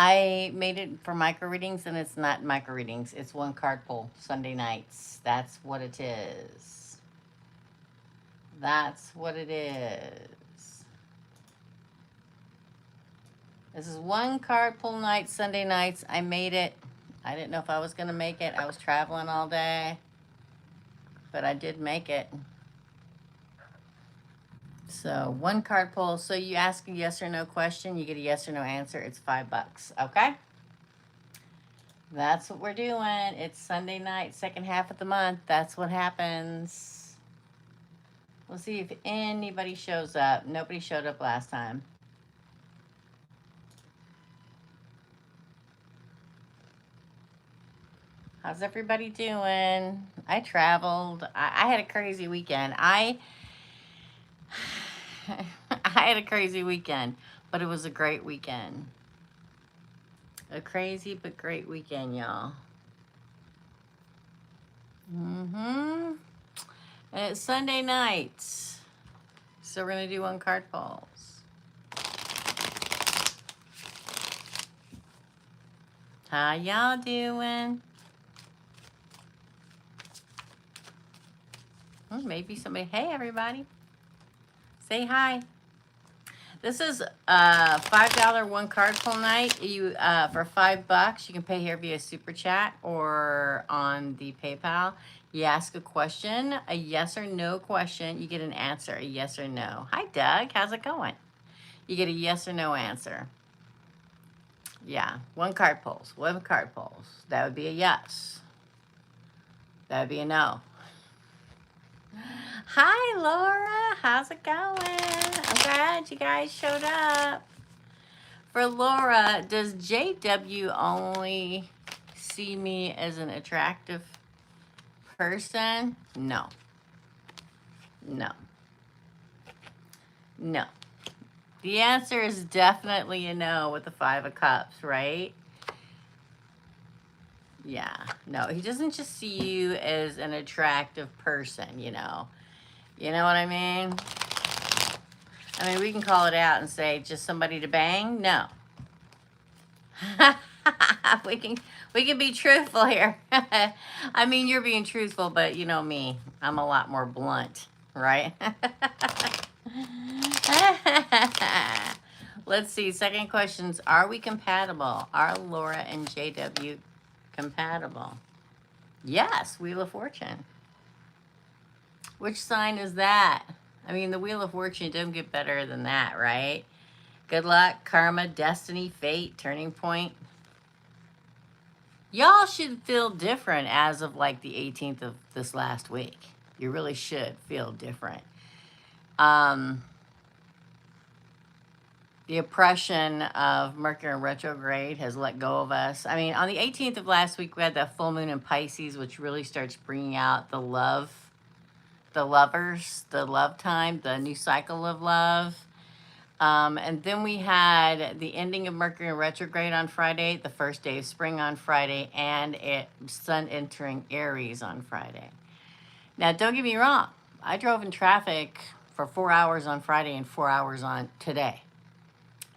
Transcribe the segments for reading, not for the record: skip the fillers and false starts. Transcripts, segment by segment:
I made it for micro readings, and it's not micro readings. It's one card pull Sunday nights. That's what it is. That's what it is. This is one card pull night Sunday nights. I made it. I didn't know if I was going to make it. I was traveling all day, but I did make it. So one card pull. So you ask a yes or no question, you get a yes or no answer. It's $5. Okay. That's what we're doing. It's Sunday night, second half of the month. That's what happens. We'll see if anybody shows up. Nobody showed up last time. How's everybody doing? I traveled. I had a crazy weekend. I had a crazy weekend, but it was a great weekend. A crazy but great weekend, y'all. And it's Sunday nights. So we're going to do one card pulls. How y'all doing? Maybe somebody. Hey, everybody. Say hi. This is a $5 one card pull night. You for $5, you can pay here via Super Chat or on the PayPal. You ask a question, a yes or no question. You get an answer, a yes or no. Hi, Doug. How's it going? You get a yes or no answer. Yeah, one card pulls. One card pulls. That would be a yes. That would be a no. Hi, Laura. How's it going? I'm glad you guys showed up. For Laura, does JW only see me as an attractive person? No. No. No. The answer is definitely a no with the Five of Cups, right? Yeah. No, he doesn't just see you as an attractive person, you know. You know what I mean? I mean, we can call it out and say just somebody to bang. No. we can be truthful here. I mean, you're being truthful, but you know me. I'm a lot more blunt, right? Let's see. Second questions. Are we compatible? Are Laura and JW compatible? Yes, Wheel of Fortune. Which sign is that? I mean, the Wheel of Fortune doesn't get better than that, right? Good luck, karma, destiny, fate, turning point. Y'all should feel different as of like the 18th of this last week. You really should feel different. The oppression of Mercury in retrograde has let go of us. I mean, on the 18th of last week, we had that full moon in Pisces, which really starts bringing out the love, the lovers, the love time, the new cycle of love. And then we had the ending of Mercury in retrograde on Friday, the first day of spring on Friday, and Sun entering Aries on Friday. Now, don't get me wrong. I drove in traffic for 4 hours on Friday and 4 hours on today.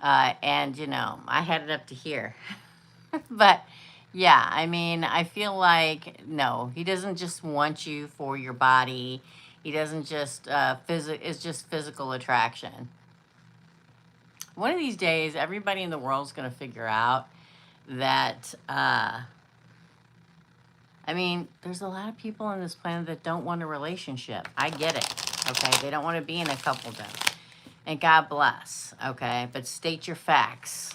And, you know, I had it up to here. But, yeah, I mean, I feel like, no, he doesn't just want you for your body. He doesn't just, it's just physical attraction. One of these days, everybody in the world is going to figure out that, I mean, there's a lot of people on this planet that don't want a relationship. I get it, okay? They don't want to be in a coupledom. And God bless, okay? But state your facts.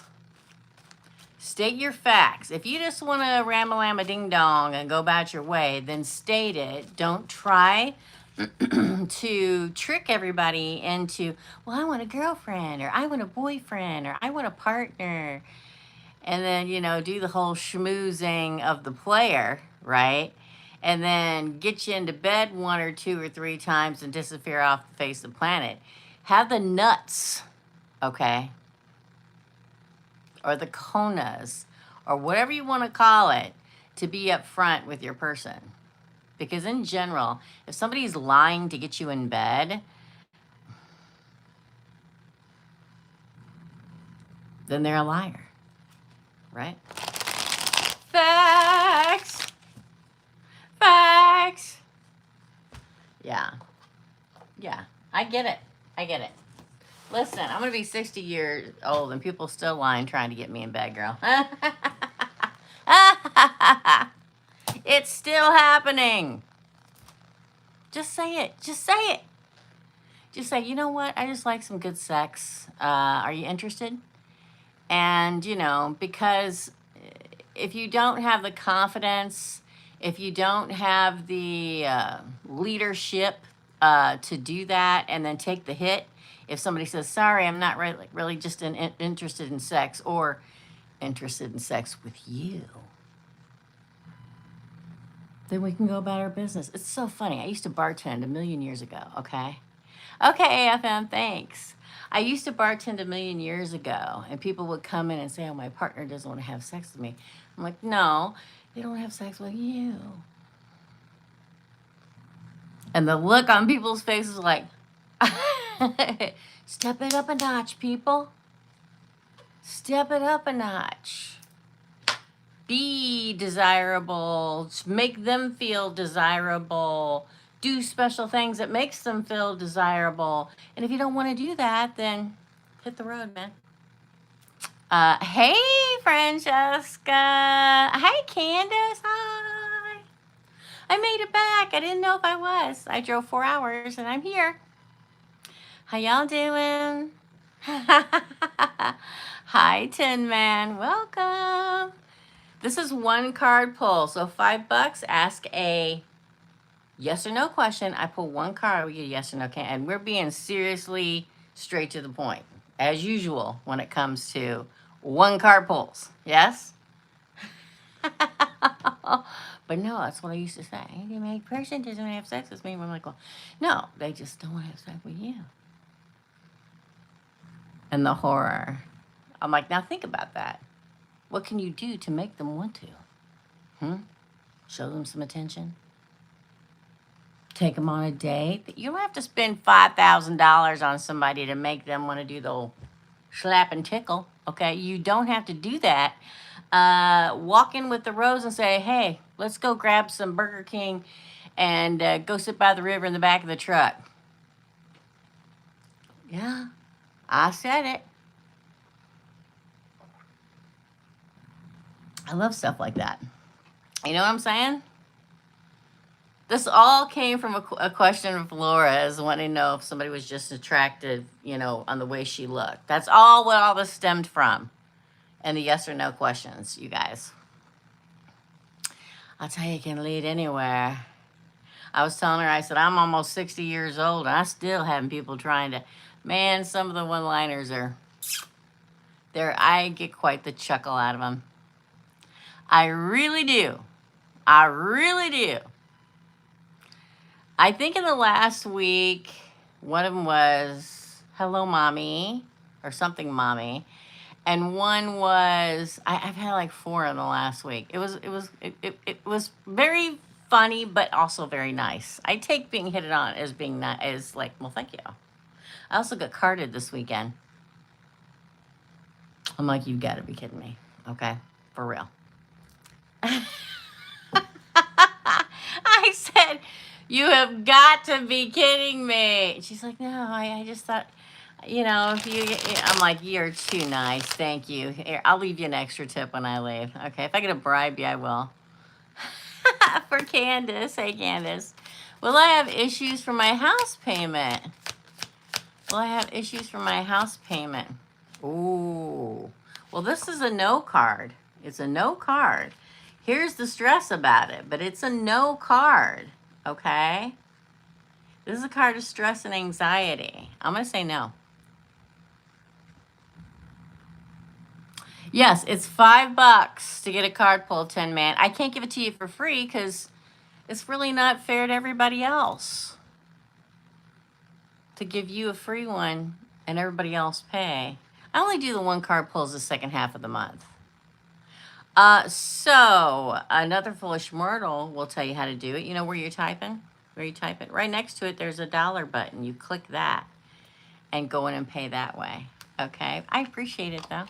State your facts. If you just want to ram-a-lam-a-ding-dong and go about your way, then state it. Don't try to trick everybody into, well, I want a girlfriend, or I want a boyfriend, or I want a partner. And then, you know, do the whole schmoozing of the player, right? And then get you into bed 1 or 2 or 3 times and disappear off the face of the planet. Have the nuts, okay? Or the conas, or whatever you want to call it, to be upfront with your person. Because in general, if somebody's lying to get you in bed, then they're a liar. right? Facts. Facts. Yeah. Yeah. I get it. I get it. Listen, I'm going to be 60 years old and people still lying trying to get me in bed, girl. It's still happening. Just say it. Just say it. Just say, you know what? I just like some good sex. Are you interested? And, you know, because if you don't have the confidence, if you don't have the leadership to do that and then take the hit, if somebody says, sorry, I'm not really just interested in sex or interested in sex with you, then we can go about our business. It's so funny. I used to bartend a million years ago, okay? Okay, AFM, thanks. I used to bartend a million years ago, and people would come in and say, oh, my partner doesn't want to have sex with me. I'm like, no, they don't have sex with you. And the look on people's faces is like, step it up a notch, people. Step it up a notch. Be desirable. Make them feel desirable. Do special things that makes them feel desirable. And if you don't want to do that, then hit the road, man. Hey, Francesca. Hey, Candace. Hi. I made it back. I didn't know if I was. I drove 4 hours and I'm here. How y'all doing? Hi, Tin Man. Welcome. This is one card pull. So $5. Ask a yes or no question. I pull one card. We get a yes or no. And we're being seriously straight to the point, as usual, when it comes to one card pulls. Yes? But no, that's what I used to say. My person doesn't want to have sex with me. I'm like, well, no, they just don't want to have sex with you. And the horror. I'm like, now think about that. What can you do to make them want to? Show them some attention? Take them on a date? You don't have to spend $5,000 on somebody to make them want to do the old slap and tickle, okay? You don't have to do that. Walk in with the rose and say, hey, let's go grab some Burger King and go sit by the river in the back of the truck. Yeah, I said it. I love stuff like that. You know what I'm saying? This all came from a question of Laura's wanting to know if somebody was just attracted, you know, on the way she looked. That's all what all this stemmed from. And the yes or no questions, you guys. I'll tell you, it can lead anywhere. I was telling her, I said, I'm almost 60 years old, and I still having people trying to, man, some of the one-liners are, I get quite the chuckle out of them. I really do. I really do. I think in the last week, one of them was, hello, mommy, or something, mommy. And one was, I've had like 4 in the last week. It was very funny, but also very nice. I take being hit on as being not as like, well, thank you. I also got carded this weekend. I'm like, you've got to be kidding me. Okay, for real. I said, you have got to be kidding me. She's like, no, I just thought, you know, if you, I'm like, you're too nice. Thank you. Here, I'll leave you an extra tip when I leave. Okay, if I get a bribe you, I will. For Candace. Hey, Candace. Will I have issues for my house payment? Will I have issues for my house payment? Ooh. Well, this is a no card. It's a no card. Here's the stress about it, but it's a no card, okay? This is a card of stress and anxiety. I'm going to say no. Yes, it's $5 to get a card pulled, Tin Man. I can't give it to you for free because it's really not fair to everybody else to give you a free one and everybody else pay. I only do the one card pulls the second half of the month. So another foolish mortal will tell you how to do it. You know where you're typing? Where you type it? Right next to it, there's a dollar button. You click that and go in and pay that way. Okay? I appreciate it, though.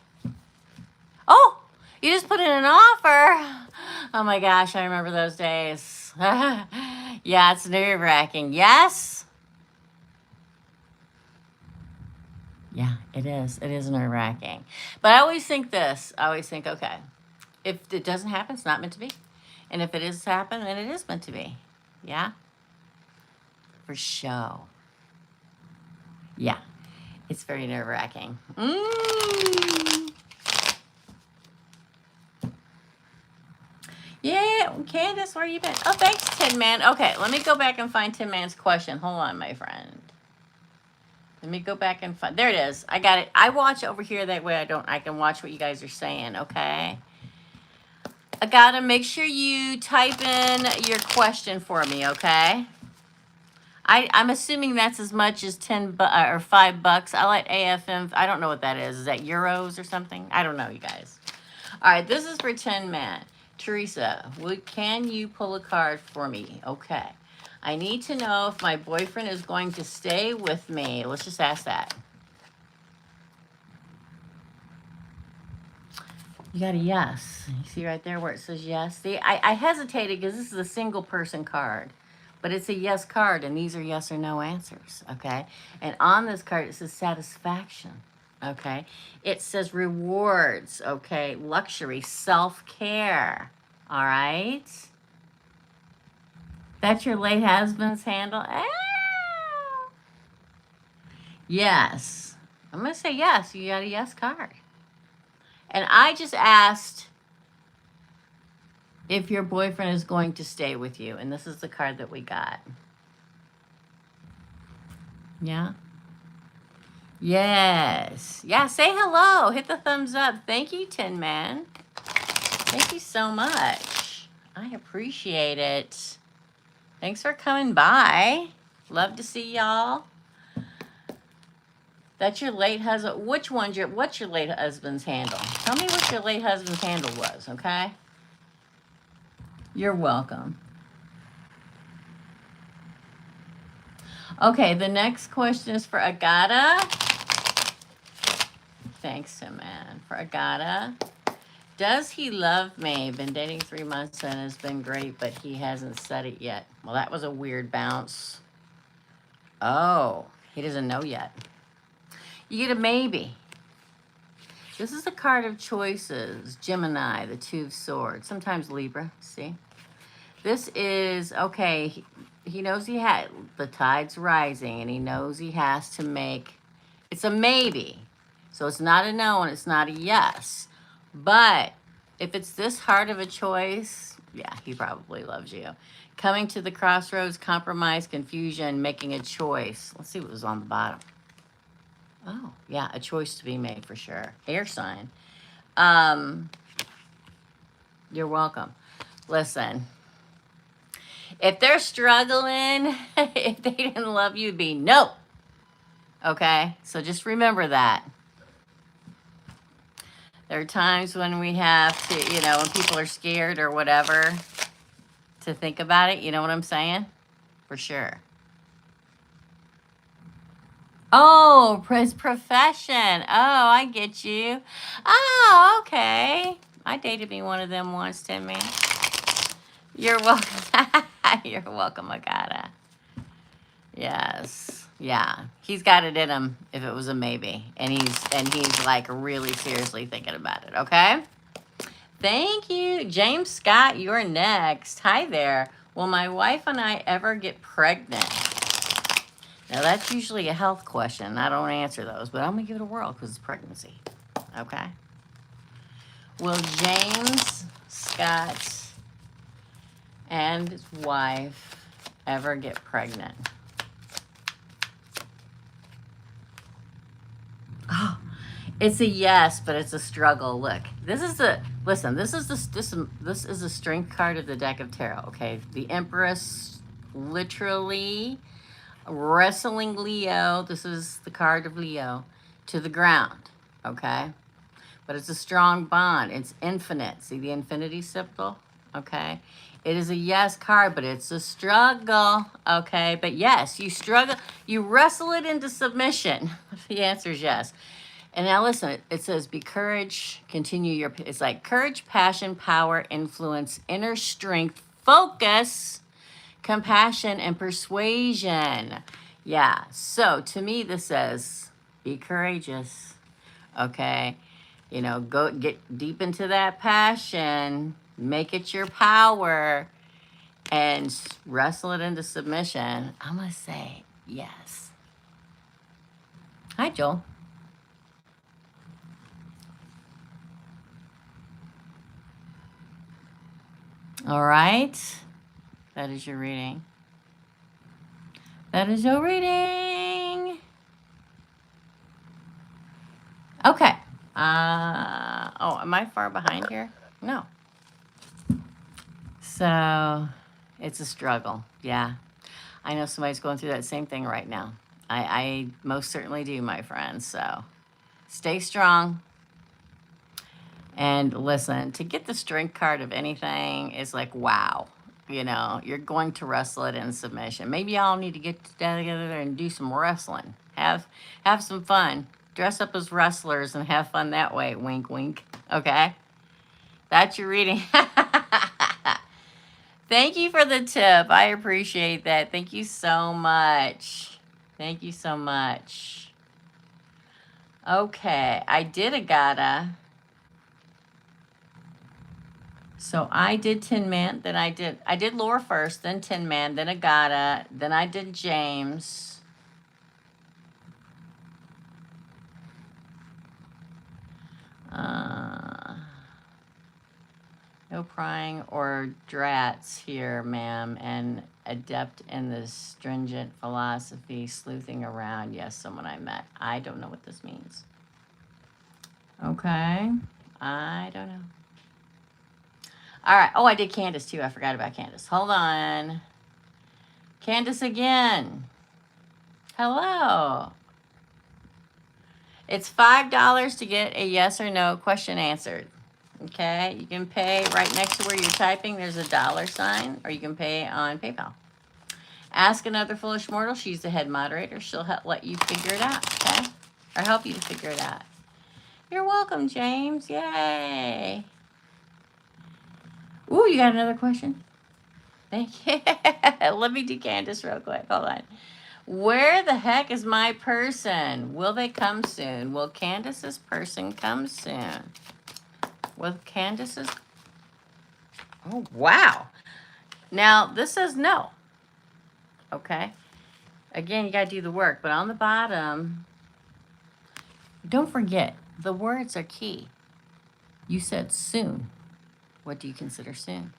Oh, You just put in an offer. Oh my gosh, I remember those days. Yeah, it's nerve-wracking. Yes? Yeah, it is. It is nerve-wracking. But I always think this. I always think, okay, if it doesn't happen, it's not meant to be. And if it is happen, then it is meant to be. Yeah? For show. Yeah. It's very nerve-wracking. Yeah, Candace, where you been? Oh, thanks, Tin Man. Okay, let me go back and find Tin Man's question. Hold on, my friend. Let me go back and find. There it is. I got it. I watch over here. That way I can watch what you guys are saying, okay? I gotta make sure you type in your question for me, okay? I'm assuming that's as much as $10 or $5. I like AFM. I don't know what that is. Is that euros or something? I don't know, you guys. All right, this is for Tin Man. Teresa, can you pull a card for me? Okay. I need to know if my boyfriend is going to stay with me. Let's just ask that. You got a yes. You see right there where it says yes? See, I hesitated because this is a single person card. But it's a yes card, and these are yes or no answers, okay? And on this card, it says satisfaction, okay? It says rewards, okay? Luxury, self-care, all right? That's your late husband's handle? Ah! Yes. I'm going to say yes. You got a yes card. And I just asked if your boyfriend is going to stay with you. And this is the card that we got. Yeah? Yes. Yeah, say hello. Hit the thumbs up. Thank you, Tin Man. Thank you so much. I appreciate it. Thanks for coming by. Love to see y'all. That's your late husband. What's your late husband's handle? Tell me what your late husband's handle was, okay? You're welcome. Okay, the next question is for Agata. Thanks, Tim, man. For Agata. Does he love me? Been dating 3 months and it's been great, but he hasn't said it yet. Well, that was a weird bounce. Oh, he doesn't know yet. You get a maybe. This is a card of choices. Gemini, the Two of Swords. Sometimes Libra, see? This is, okay, he knows the tide's rising, and he knows he has to make, it's a maybe. So it's not a no and it's not a yes. But if it's this hard of a choice, yeah, he probably loves you. Coming to the crossroads, compromise, confusion, making a choice. Let's see what was on the bottom. Oh, yeah, a choice to be made for sure. Air sign. You're welcome. Listen, if they're struggling, if they didn't love you, it'd be no. Okay? So just remember that. There are times when we have to, when people are scared or whatever, to think about it. You know what I'm saying? For sure. Oh, his profession. Oh, I get you. Oh, okay. I dated me one of them once, Timmy. You're welcome. You're welcome, Agata. Yes. Yeah. He's got it in him if it was a maybe. And he's like really seriously thinking about it, okay? Thank you. James Scott, you're next. Hi there. Will my wife and I ever get pregnant? Now, that's usually a health question. I don't answer those, but I'm going to give it a whirl because it's pregnancy. Okay? Will James Scott and his wife ever get pregnant? Oh, it's a yes, but it's a struggle. Look, this is the strength card of the deck of tarot. Okay, the Empress, literally wrestling Leo. This is the card of Leo to the ground. Okay, but it's a strong bond. It's infinite. See the infinity symbol? Okay. It is a yes card, but it's a struggle, okay? But yes, you struggle. You wrestle it into submission. The answer is yes. And now listen, it says be courage, continue your, it's like courage, passion, power, influence, inner strength, focus, compassion, and persuasion. Yeah. So to me, this says be courageous. Okay. You know, go get deep into that passion, make it your power, and wrestle it into submission. I'm going to say yes. Hi, Joel. All right. That is your reading. That is your reading. Okay. Oh, am I far behind here? No. So it's a struggle. Yeah. I know somebody's going through that same thing right now. I most certainly do, my friends. So stay strong. And listen, to get the strength card of anything is like, wow. You know, you're going to wrestle it in submission. Maybe y'all need to get together and do some wrestling. Have some fun. Dress up as wrestlers and have fun that way. Wink, wink. Okay? That's your reading. Thank you for the tip. I appreciate that. Thank you so much. Thank you so much. Okay, I did a gotta. So I did Tin Man, then I did Laura first, then Tin Man, then Agata, then I did James. No prying or drats here, ma'am, and adept in the stringent philosophy, sleuthing around. Yes, someone I met. I don't know what this means. Okay, I don't know. All right. Oh, I did Candace too. I forgot about Candace. Hold on. Candace again. Hello. It's $5 to get a yes or no question answered. Okay. You can pay right next to where you're typing. There's a $sign, or you can pay on PayPal. Ask another foolish mortal. She's the head moderator. She'll let you figure it out. Okay. Or help you to figure it out. You're welcome, James. Yay. Ooh, you got another question? Thank you. Let me do Candace real quick. Hold on. Where the heck is my person? Will they come soon? Will Candace's person come soon? Will Candace's... Oh, wow. Now, this says no. Okay. Again, you got to do the work. But on the bottom, don't forget, the words are key. You said soon. What do you consider soon?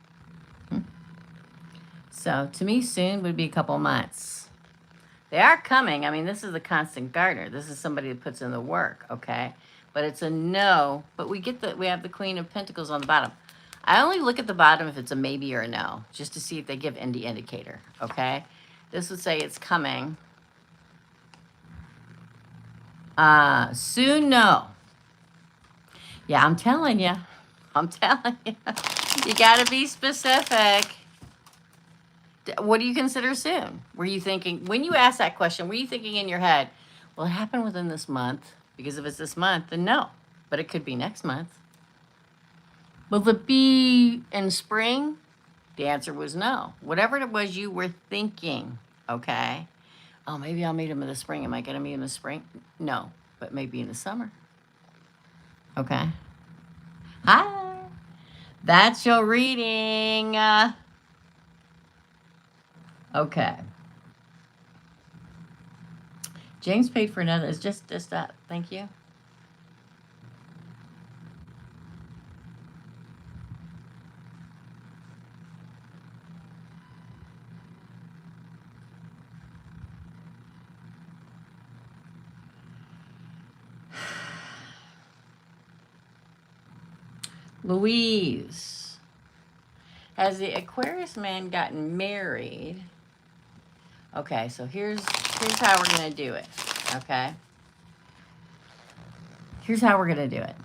So, to me, soon would be a couple months. They are coming. I mean, this is the constant gardener. This is somebody that puts in the work, okay? But it's a no. But we have the Queen of Pentacles on the bottom. I only look at the bottom if it's a maybe or a no, just to see if they give any indicator, okay? This would say it's coming. Soon, no. Yeah, I'm telling you. I'm telling you. You got to be specific. What do you consider soon? Were you thinking, when you asked that question, were you thinking in your head, will it happen within this month? Because if it's this month, then no. But it could be next month. Will it be in spring? The answer was no. Whatever it was you were thinking, okay? Oh, maybe I'll meet him in the spring. Am I going to meet him in the spring? No, but maybe in the summer. Okay. Hi. That's your reading. Okay. James paid for another. It's just that. Thank you. Louise. Has the Aquarius man gotten married? Okay, so here's how we're going to do it, okay? Here's how we're going to do it.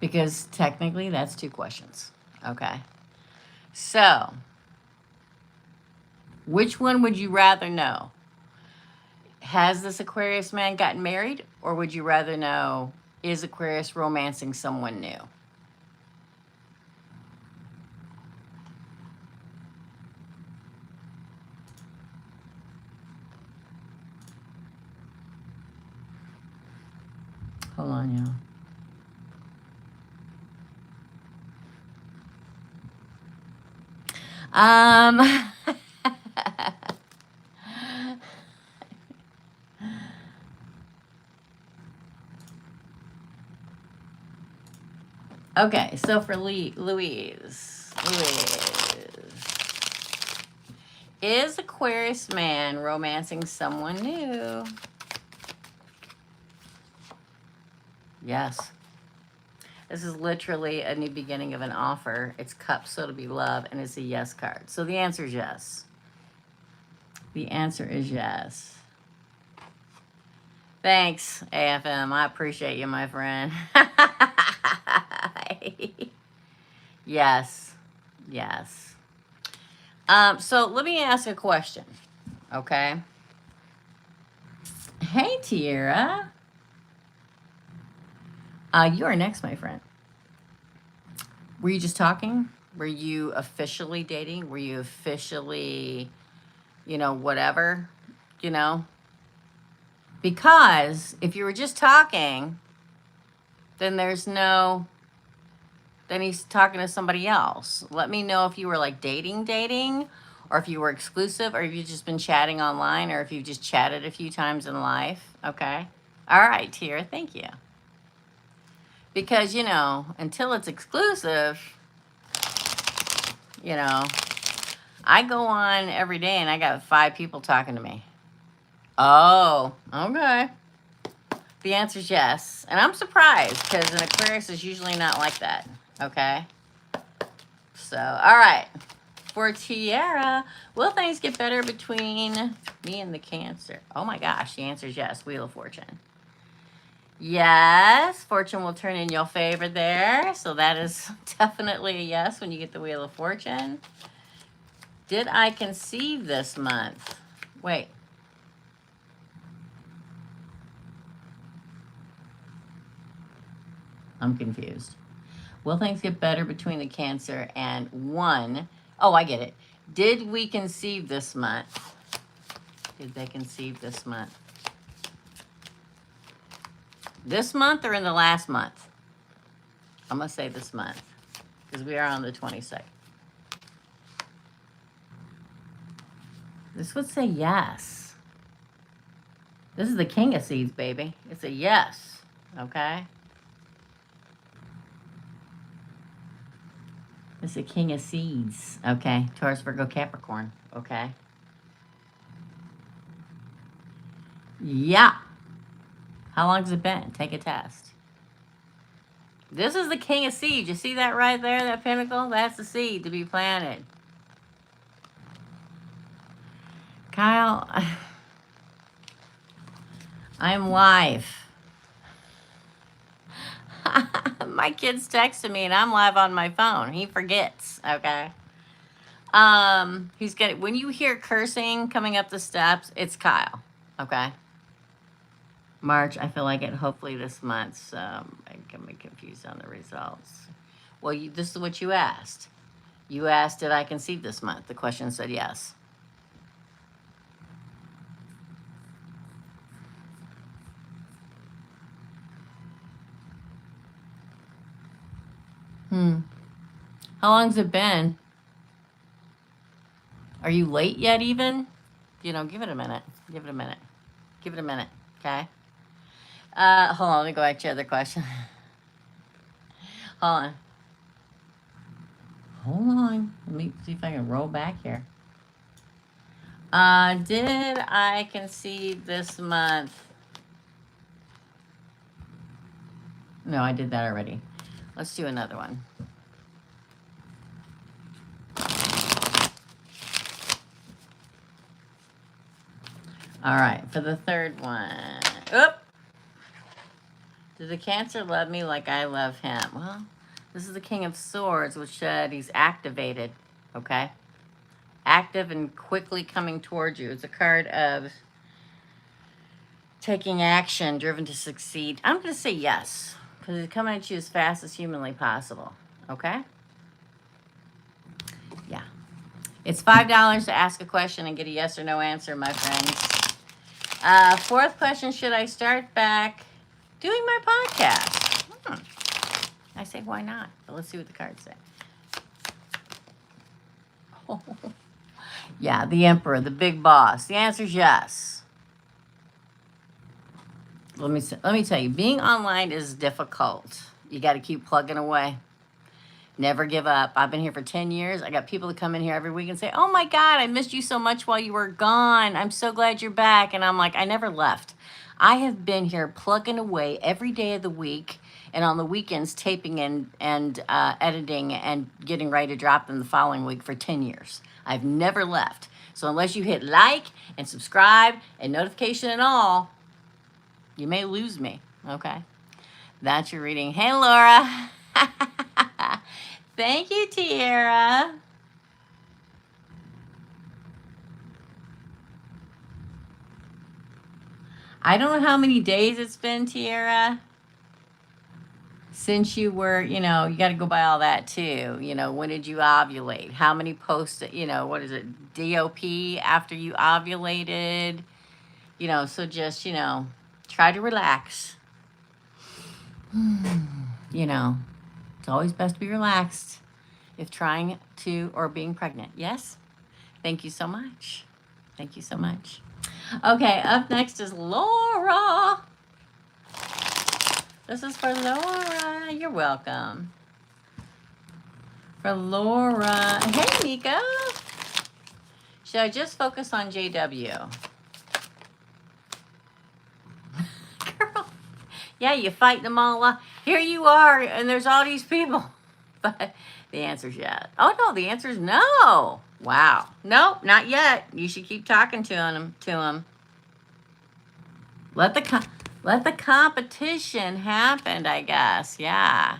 Because technically that's 2 questions, okay? So, which one would you rather know? Has this Aquarius man gotten married? Or would you rather know, is Aquarius romancing someone new? Hold on, y'all. Okay, so for Louise, is Aquarius man romancing someone new? Yes. This is literally a new beginning of an offer. It's cups, so it'll be love, and it's a yes card. So the answer is yes. The answer is yes. Thanks, AFM. I appreciate you, my friend. Yes. Yes. So let me ask a question, okay? Hey, Tiara. You are next, my friend. Were you just talking? Were you officially dating? Were you officially, whatever, you know? Because if you were just talking, then then he's talking to somebody else. Let me know if you were like dating, or if you were exclusive, or if you've just been chatting online, or if you've just chatted a few times in life, okay? All right, Tiara, thank you. Because, until it's exclusive, I go on every day and I got 5 people talking to me. Oh, okay. The answer is yes. And I'm surprised because an Aquarius is usually not like that. Okay. So, all right. For Tiara, will things get better between me and the Cancer? Oh my gosh. The answer is yes. Wheel of Fortune. Yes. Fortune will turn in your favor there. So that is definitely a yes when you get the Wheel of Fortune. Did I conceive this month? Wait. I'm confused. Will things get better between the Cancer and 1? Oh, I get it. Did we conceive this month? Did they conceive this month? This month or in the last month? I'm going to say this month because we are on the 22nd. This would say yes. This is the King of Seeds, baby. It's a yes. Okay? It's the King of Seeds. Okay? Taurus, Virgo, Capricorn. Okay? Yeah. How long has it been? Take a test. This is the King of Seeds. You see that right there, that pentacle? That's the seed to be planted. Kyle, I'm live. My kid's texting me and I'm live on my phone. He forgets, okay? He's getting, when you hear cursing coming up the steps, it's Kyle, okay? March, I feel like it hopefully this month, so I can be confused on the results. Well, this is what you asked. You asked, did I conceive this month? The question said yes. How long's it been? Are you late yet even? Give it a minute. Give it a minute. Give it a minute, okay? Hold on, let me go back to your other question. Hold on. Hold on. Let me see if I can roll back here. Did I conceive this month? No, I did that already. Let's do another one. All right, for the third one. Oop! Did the Cancer love me like I love him? Well, this is the King of Swords, which said he's activated, okay? Active and quickly coming towards you. It's a card of Taking action, driven to succeed. I'm going to say yes, because it's coming at you as fast as humanly possible. Okay? Yeah. It's $5 to ask a question and get a yes or no answer, my friends. Fourth question, should I start back doing my podcast? I say, why not? But let's see what the cards say. Yeah, the emperor, the big boss. The answer is yes. Let me tell you, being online is difficult. You got to keep plugging away. Never give up. I've been here for 10 years. I got people that come in here every week and say, oh my God, I missed you so much while you were gone. I'm so glad you're back. And I'm like, I never left. I have been here plugging away every day of the week and on the weekends taping and editing and getting ready to drop them the following week for 10 years. I've never left. So unless you hit like and subscribe and notification and all, you may lose me. Okay. That's your reading. Hey, Laura. Thank you, Tiara. I don't know how many days it's been, Tiara, since you were, you got to go by all that too. When did you ovulate? How many posts, what is it, DOP after you ovulated? So just, try to relax. It's always best to be relaxed if trying to or being pregnant. Yes? Thank you so much. Thank you so much. Okay, up next is Laura. This is for Laura. You're welcome. For Laura. Hey, Nico. Should I just focus on JW? Girl. Yeah, you fighting them all up. Here you are, and there's all these people. But the answer's yes. Oh, no, the answer's no. Wow. Nope, not yet. You should keep talking to him. Let the competition happen, I guess. Yeah.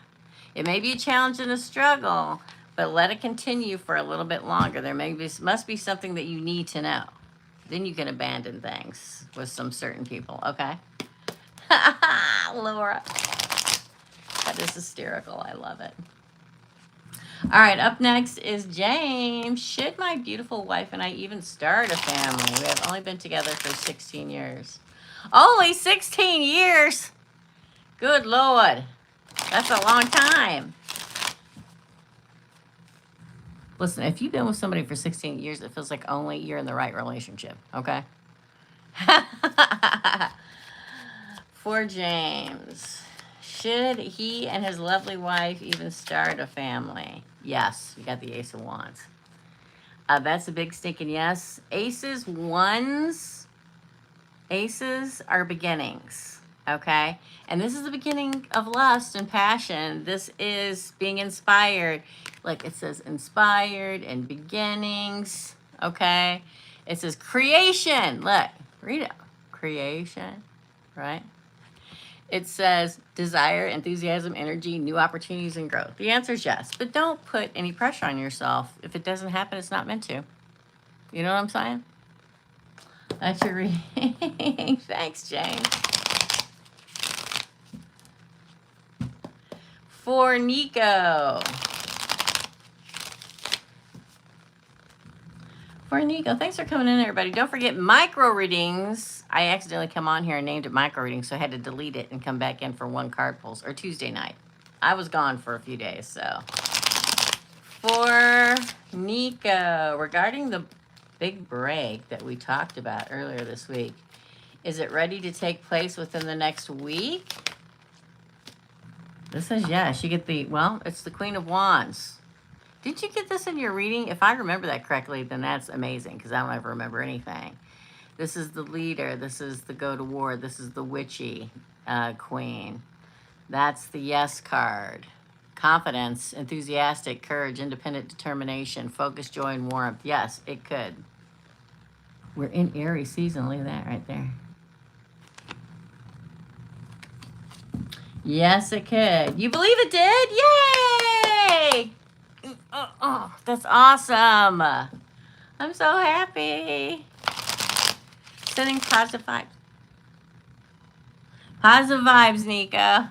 It may be a challenge and a struggle, but let it continue for a little bit longer. There must be something that you need to know. Then you can abandon things with some certain people, okay? Laura. That is hysterical. I love it. All right, up next is James. Should my beautiful wife and I even start a family? We have only been together for 16 years. Only 16 years? Good Lord. That's a long time. Listen, if you've been with somebody for 16 years, it feels like only you're in the right relationship, okay? For James. Should he and his lovely wife even start a family? Yes, you got the Ace of Wands. That's a big stinking yes. Aces are beginnings, okay? And this is the beginning of lust and passion. This is being inspired. Like it says inspired and beginnings, okay? It says creation. Look, read it. Creation, right? It says desire, enthusiasm, energy, new opportunities, and growth. The answer is yes, but don't put any pressure on yourself. If it doesn't happen, it's not meant to. You know what I'm saying? That's your reading. Thanks, Jane. For Nico. For Nico, thanks for coming in, everybody. Don't forget micro readings. I accidentally come on here and named it micro readings, so I had to delete it and come back in for one card pulls, or Tuesday night. I was gone for a few days, so. For Nico, regarding the big break that we talked about earlier this week, is it ready to take place within the next week? This says yes. You get it's the Queen of Wands. Did you get this in your reading? If I remember that correctly, then that's amazing because I don't ever remember anything. This is the leader. This is the go to war. This is the witchy queen. That's the yes card. Confidence, enthusiastic, courage, independent determination, focus, joy, and warmth. Yes, it could. We're in Aries season. Look at that right there. Yes, it could. You believe it did? Yay! Oh, that's awesome. I'm so happy. Sending positive vibes. Positive vibes, Nico.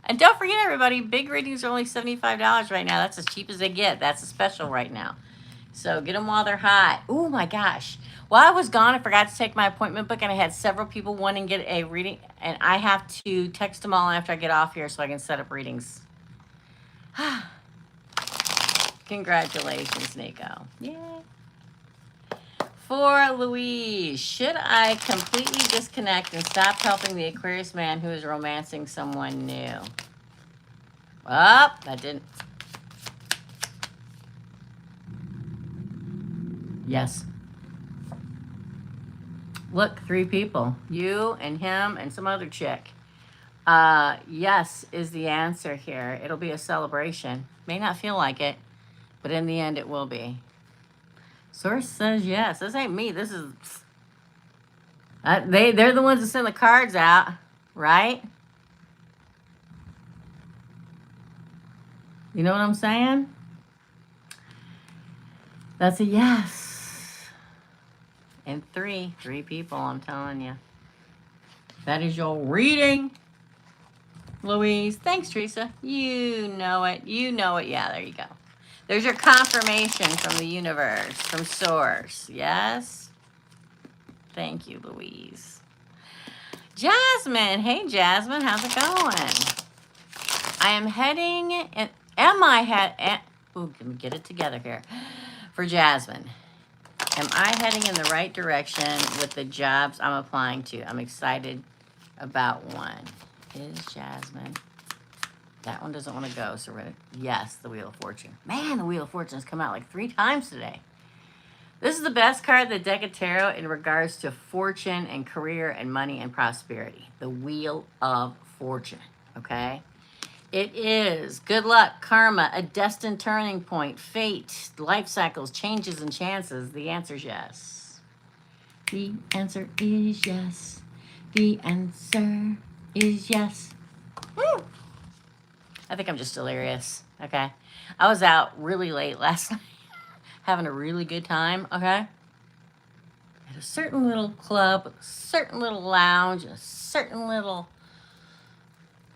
And don't forget, everybody, big readings are only $75 right now. That's as cheap as they get. That's a special right now. So get them while they're hot. Oh my gosh. While I was gone, I forgot to take my appointment book, and I had several people wanting to get a reading, and I have to text them all after I get off here so I can set up readings. Congratulations, Nico. Yay. For Louise, should I completely disconnect and stop helping the Aquarius man who is romancing someone new? Oh, that didn't. Yes. Look, 3 people. You and him and some other chick. Yes is the answer here. It'll be a celebration. May not feel like it, but in the end it will be. Source says yes. This ain't me. This is... they're the ones that send the cards out, right? You know what I'm saying? That's a yes. And 3 people, I'm telling you. That is your reading, Louise. Thanks, Teresa. You know it. You know it. Yeah, there you go. There's your confirmation from the universe, from Source. Yes? Thank you, Louise. Jasmine. Hey, Jasmine. How's it going? I am heading... Ooh, let me get it together here. For Jasmine. Am I heading in the right direction with the jobs I'm applying to? I'm excited about one. Is Jasmine. That one doesn't want to go, so we're going to... Yes, the Wheel of Fortune. Man, the Wheel of Fortune has come out like 3 times today. This is the best card in the deck of tarot in regards to fortune and career and money and prosperity. The Wheel of Fortune, okay? It is good luck, karma, a destined turning point, fate, life cycles, changes, and chances. The answer is yes. The answer is yes. The answer is yes. Woo! I think I'm just delirious, okay? I was out really late last night, having a really good time, okay? At a certain little club, a certain little lounge, a certain little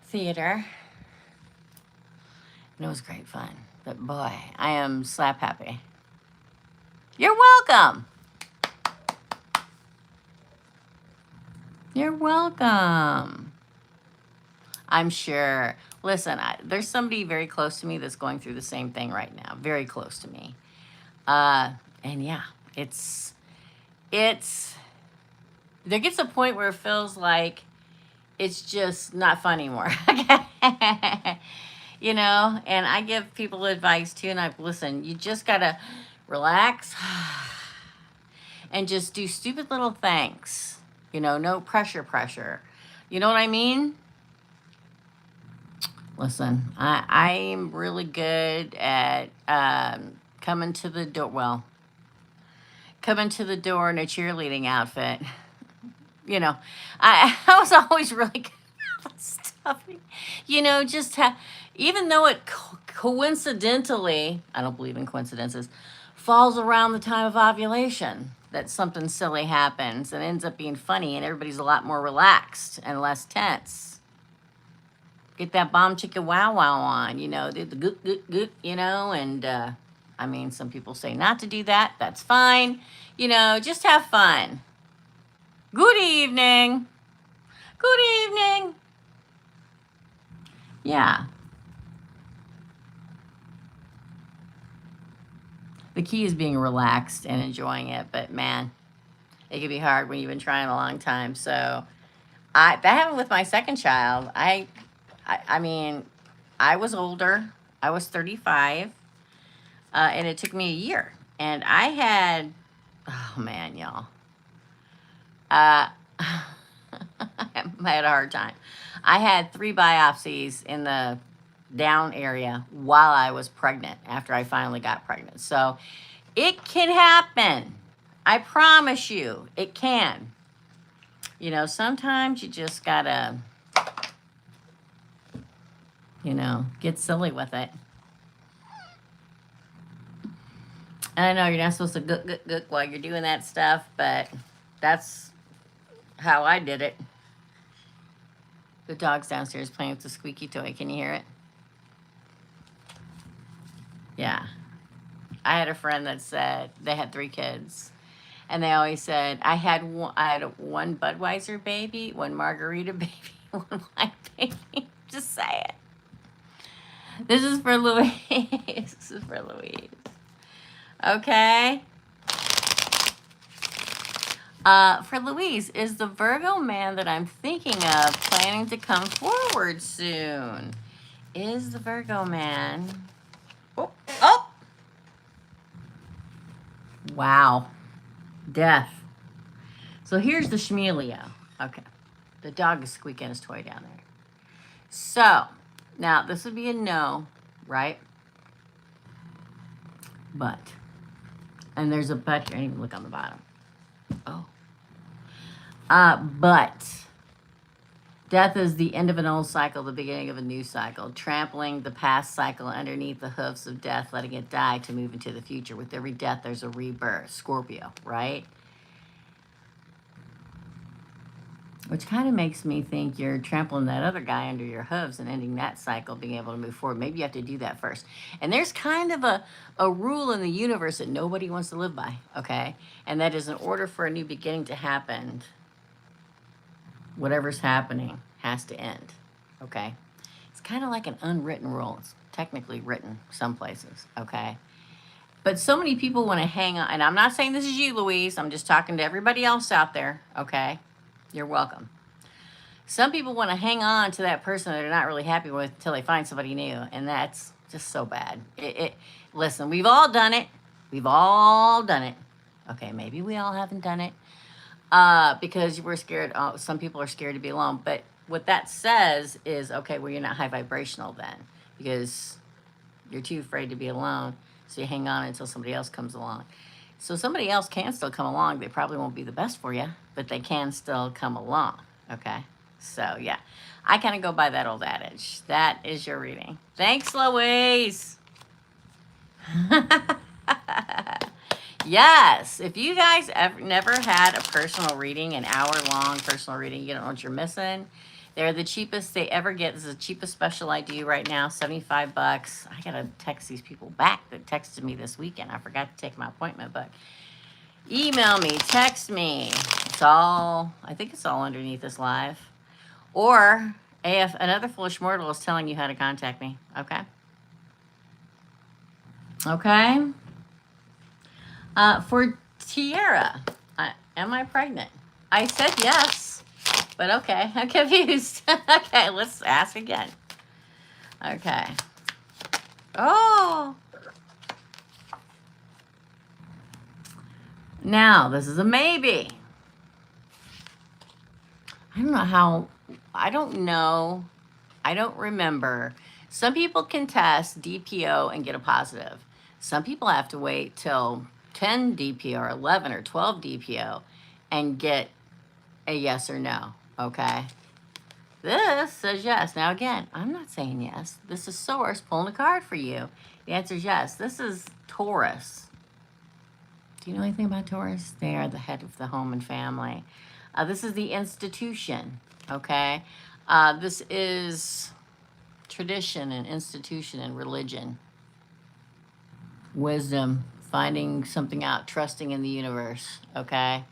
theater. And it was great fun. But boy, I am slap happy. You're welcome. You're welcome. I'm sure. Listen, there's somebody very close to me that's going through the same thing right now. Very close to me. And yeah, it's, there gets a point where it feels like it's just not fun anymore. You know, and I give people advice too, and listen, you just gotta relax and just do stupid little things. You know, no pressure. You know what I mean? Listen, I'm really good at coming to the door. Well, coming to the door in a cheerleading outfit. You know, I was always really good at stuff. You know, just even though it coincidentally, I don't believe in coincidences, falls around the time of ovulation, that something silly happens and ends up being funny, and everybody's a lot more relaxed and less tense. Get that bomb chicka wow wow on, you know, the good, you know, and I mean, some people say not to do that. That's fine. You know, just have fun. Good evening. Good evening. Yeah. The key is being relaxed and enjoying it, but man, it can be hard when you've been trying a long time. So that happened with my second child. I mean, I was older. I was 35, and it took me a year. And I had, oh man, y'all. I had a hard time. I had 3 biopsies in the down area while I was pregnant, after I finally got pregnant. So it can happen. I promise you, it can. You know, sometimes you just gotta, you know, get silly with it. And I know you're not supposed to gook while you're doing that stuff, but that's how I did it. The dog's downstairs playing with the squeaky toy. Can you hear it? Yeah. I had a friend that said they had 3 kids. And they always said, I had one Budweiser baby, one margarita baby, one white baby. Just say it. This is for Louise. This is for Louise. Okay. For Louise, is the Virgo man that I'm thinking of planning to come forward soon? Is the Virgo man... Oh! Oh! Wow. Death. So here's the Shmulio. Okay. The dog is squeaking his toy down there. So, now this would be a no, right? But. And there's a but here. I didn't even look on the bottom. Oh. But. Death is the end of an old cycle, the beginning of a new cycle. Trampling the past cycle underneath the hoofs of death, letting it die to move into the future. With every death, there's a rebirth. Scorpio, right? Which kind of makes me think you're trampling that other guy under your hooves and ending that cycle, being able to move forward. Maybe you have to do that first. And there's kind of a rule in the universe that nobody wants to live by, okay? And that is, in order for a new beginning to happen, whatever's happening has to end, okay? It's kind of like an unwritten rule. It's technically written some places, okay? But so many people want to hang on. And I'm not saying this is you, Louise. I'm just talking to everybody else out there, okay? You're welcome. Some people want to hang on to that person that they're not really happy with until they find somebody new. And that's just so bad. Listen, we've all done it. We've all done it. Okay, maybe we all haven't done it. Because we're scared. Some people are scared to be alone. But what that says is, okay, well, you're not high vibrational then. Because you're too afraid to be alone. So you hang on until somebody else comes along. So somebody else can still come along. They probably won't be the best for you, but they can still come along, okay? So, yeah. I kind of go by that old adage. That is your reading. Thanks, Louise. Yes. If you guys never had a personal reading, an hour-long personal reading, you don't know what you're missing. They're the cheapest they ever get. This is the cheapest special I do right now, $75. I got to text these people back that texted me this weekend. I forgot to take my appointment, but email me, text me. It's all, I think it's all underneath this live. Or AF, another foolish mortal is telling you how to contact me, okay? Okay. For Tiara, am I pregnant? I said yes. But okay, I'm confused. Okay, let's ask again. Okay. Oh. Now, this is a maybe. I don't know. I don't remember. Some people can test DPO and get a positive. Some people have to wait till 10 DPO or 11 or 12 DPO and get a yes or no. Okay. This says yes. Now, again, I'm not saying yes. This is Source pulling a card for you. The answer is yes. This is Taurus. Do you know anything about Taurus? They are the head of the home and family. This is the institution. Okay. This is tradition and institution and religion. Wisdom. Finding something out. Trusting in the universe. Okay.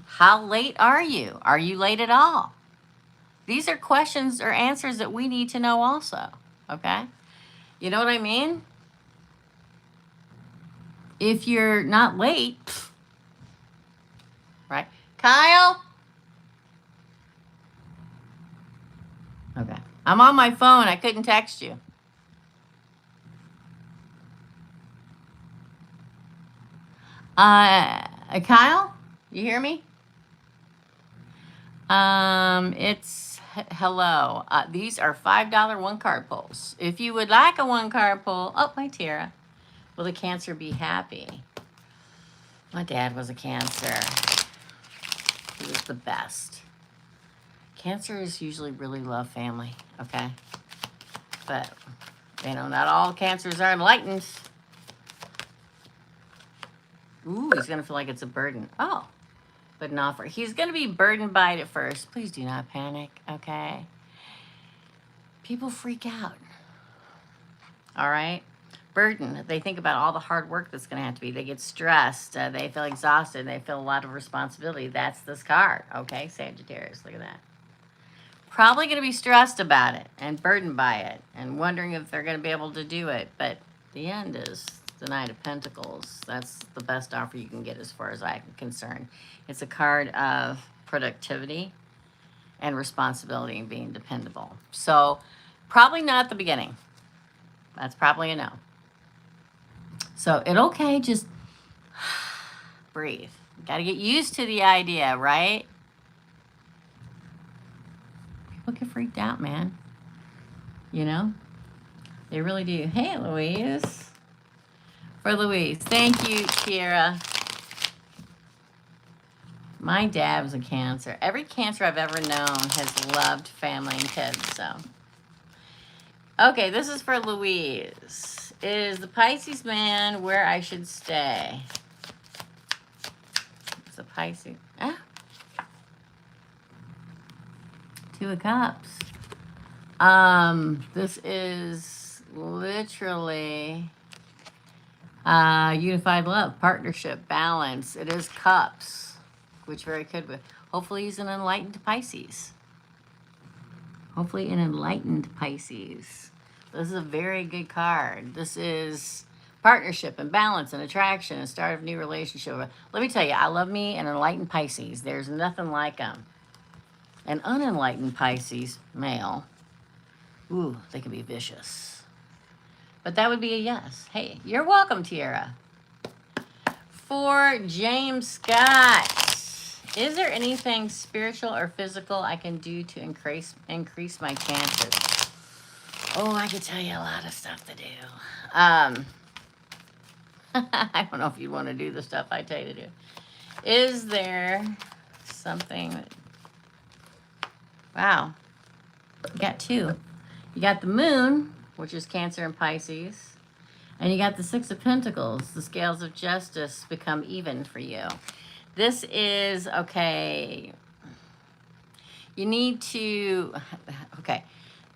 How late are you? Are you late at all? These are questions or answers that we need to know also, okay? You know what I mean? If you're not late, right? Kyle? Okay. I'm on my phone. I couldn't text you. Kyle? You hear me? It's hello. These are $5 one card pulls. If you would like a one card pull, oh, hi Tara. Will the Cancer be happy? My dad was a Cancer. He was the best. Cancers usually really love family, okay? But, you know, not all Cancers are enlightened. Ooh, he's going to feel like it's a burden. Oh, but not for. He's going to be burdened by it at first. Please do not panic, okay? People freak out. All right? Burden. They think about all the hard work that's going to have to be. They get stressed. They feel exhausted. They feel a lot of responsibility. That's this card, okay? Sagittarius, look at that. Probably going to be stressed about it and burdened by it and wondering if they're going to be able to do it. But the end is the Knight of Pentacles. That's the best offer you can get as far as I'm concerned. It's a card of productivity and responsibility and being dependable. So probably not at the beginning. That's probably a no. So it's okay, just breathe. Got to get used to the idea, right? People get freaked out, man. You know? They really do. Hey, Louise. For Louise. Thank you, Kiera. My dad was a Cancer. Every Cancer I've ever known has loved family and kids, so. Okay, this is for Louise. Is the Pisces man where I should stay? It's a Pisces. Ah. 2 of Cups. This is literally unified love, partnership, balance. It is Cups, which very could be. Hopefully he's an enlightened Pisces. Hopefully an enlightened Pisces. This is a very good card. This is partnership and balance and attraction and start of new relationship. Let me tell you, I love me an enlightened Pisces. There's nothing like them. An unenlightened Pisces male, ooh, they can be vicious. But that would be a yes. Hey, you're welcome, Tiara. For James Scott, is there anything spiritual or physical I can do to increase my chances? Oh, I could tell you a lot of stuff to do. I don't know if you want to do the stuff I tell you to do. Is there something that... Wow. You got 2. You got the moon, which is Cancer and Pisces. And you got the 6 of Pentacles. The scales of justice become even for you. This is, okay. You need to... Okay.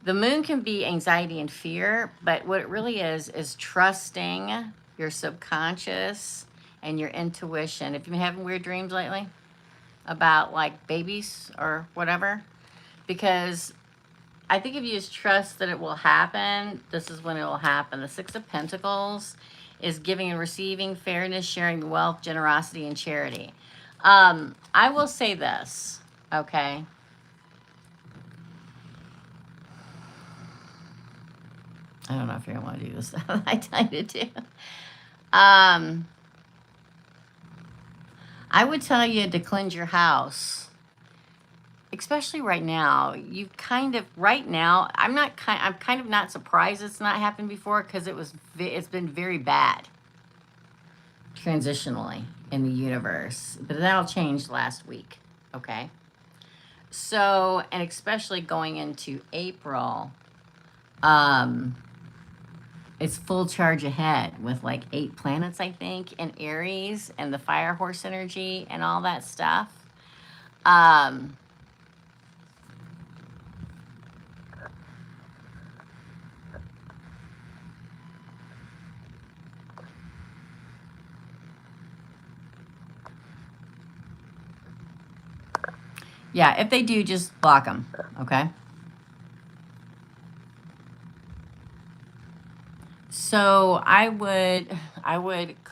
The moon can be anxiety and fear, but what it really is trusting your subconscious and your intuition. If you've been having weird dreams lately about like babies or whatever, because I think if you just trust that it will happen, this is when it will happen. The 6 of Pentacles is giving and receiving, fairness, sharing the wealth, generosity, and charity. I will say this, okay? I don't know if you're going to want to do this stuff I tell you to do. I would tell you to cleanse your house, especially right now. You kind of, right now, I'm kind of not surprised it's not happened before because it's been very bad transitionally in the universe. But that'll change last week, okay? So, and especially going into April, it's full charge ahead with like 8 planets, I think, in Aries and the fire horse energy and all that stuff. Yeah, if they do, just block them, okay? So I would,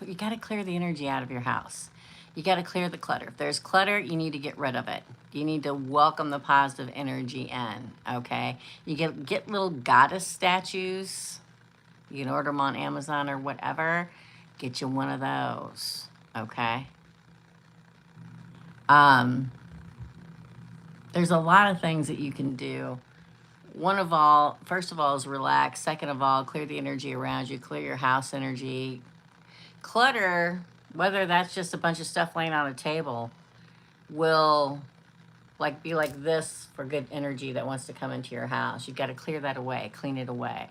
you got to clear the energy out of your house. You got to clear the clutter. If there's clutter, you need to get rid of it. You need to welcome the positive energy in, okay? You get little goddess statues. You can order them on Amazon or whatever. Get you one of those, okay? There's a lot of things that you can do. First of all, is relax. Second of all, clear the energy around you, clear your house energy. Clutter, whether that's just a bunch of stuff laying on a table, will be like this for good energy that wants to come into your house. You've got to clear that away, clean it away.